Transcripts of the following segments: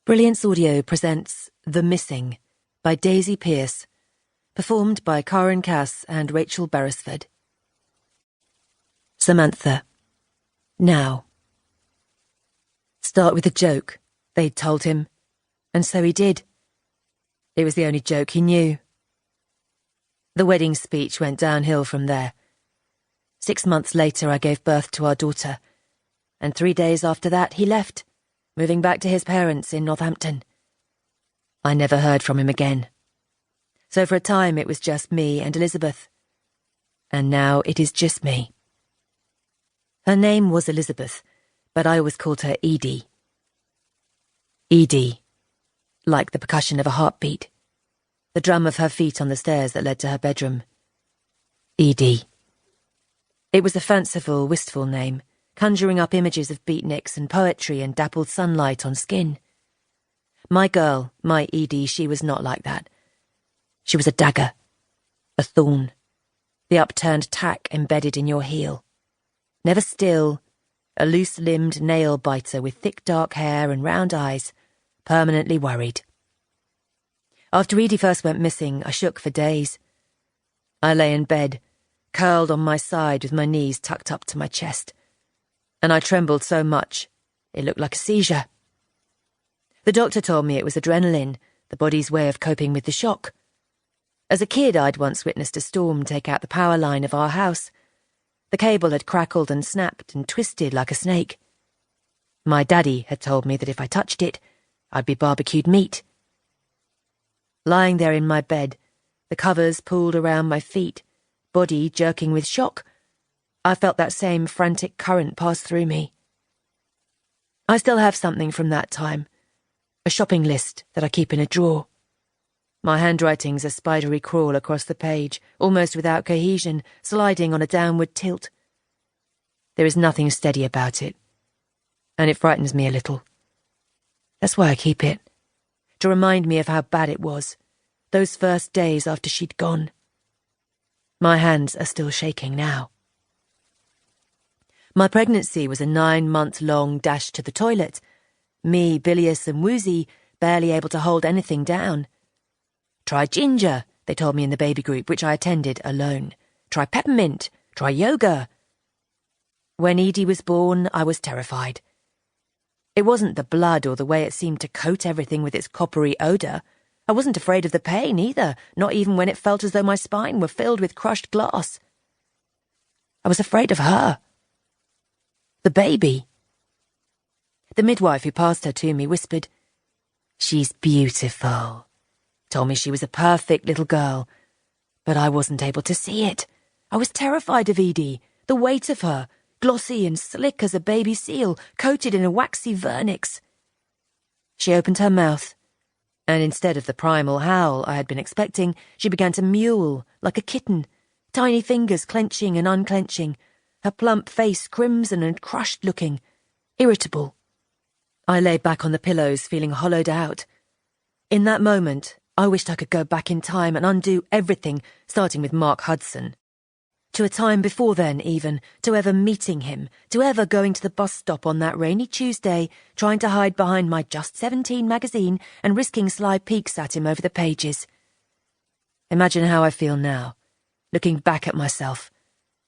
Brilliance Audio presents The Missing by Daisy Pearce, performed by Karen Cass and Rachel Beresford. Samantha. Now. Start with a joke, they'd told him, and so he did. It was the only joke he knew. The wedding speech went downhill from there. 6 months later I gave birth to our daughter, and 3 days after that he left, moving back to his parents in Northampton. I never heard from him again. So for a time it was just me and Elizabeth. And now it is just me. Her name was Elizabeth, but I always called her Edie. Edie, like the percussion of a heartbeat, the drum of her feet on the stairs that led to her bedroom. Edie. It was a fanciful, wistful name, conjuring up images of beatniks and poetry and dappled sunlight on skin. My girl, my Edie, she was not like that. She was a dagger, a thorn, the upturned tack embedded in your heel. Never still, a loose-limbed nail-biter with thick dark hair and round eyes, permanently worried. After Edie first went missing, I shook for days. I lay in bed, curled on my side with my knees tucked up to my chest, and I trembled so much it looked like a seizure. The doctor told me it was adrenaline, the body's way of coping with the shock. As a kid, I'd once witnessed a storm take out the power line of our house. The cable had crackled and snapped and twisted like a snake. My daddy had told me that if I touched it, I'd be barbecued meat. Lying there in my bed, the covers pulled around my feet, body jerking with shock, I felt that same frantic current pass through me. I still have something from that time, a shopping list that I keep in a drawer. My handwriting's a spidery crawl across the page, almost without cohesion, sliding on a downward tilt. There is nothing steady about it, and it frightens me a little. That's why I keep it, to remind me of how bad it was, those first days after she'd gone. My hands are still shaking now. My pregnancy was a 9-month-long dash to the toilet, me bilious and woozy, barely able to hold anything down. Try ginger, they told me in the baby group, which I attended alone. Try peppermint, try yoga. When Edie was born, I was terrified. It wasn't the blood or the way it seemed to coat everything with its coppery odour. I wasn't afraid of the pain either, not even when it felt as though my spine were filled with crushed glass. I was afraid of her. The baby. The midwife who passed her to me whispered, "She's beautiful." Told me she was a perfect little girl, but I wasn't able to see it. I was terrified of Edie, the weight of her, glossy and slick as a baby seal, coated in a waxy vernix. She opened her mouth, and instead of the primal howl I had been expecting, she began to mewl like a kitten, tiny fingers clenching and unclenching, her plump face crimson and crushed-looking, irritable. I lay back on the pillows, feeling hollowed out. In that moment, I wished I could go back in time and undo everything, starting with Mark Hudson. To a time before then, even, to ever meeting him, to ever going to the bus stop on that rainy Tuesday, trying to hide behind my Just 17 magazine and risking sly peeks at him over the pages. Imagine how I feel now, looking back at myself,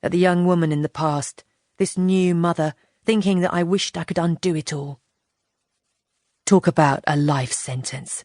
at the young woman in the past, this new mother, thinking that I wished I could undo it all. Talk about a life sentence.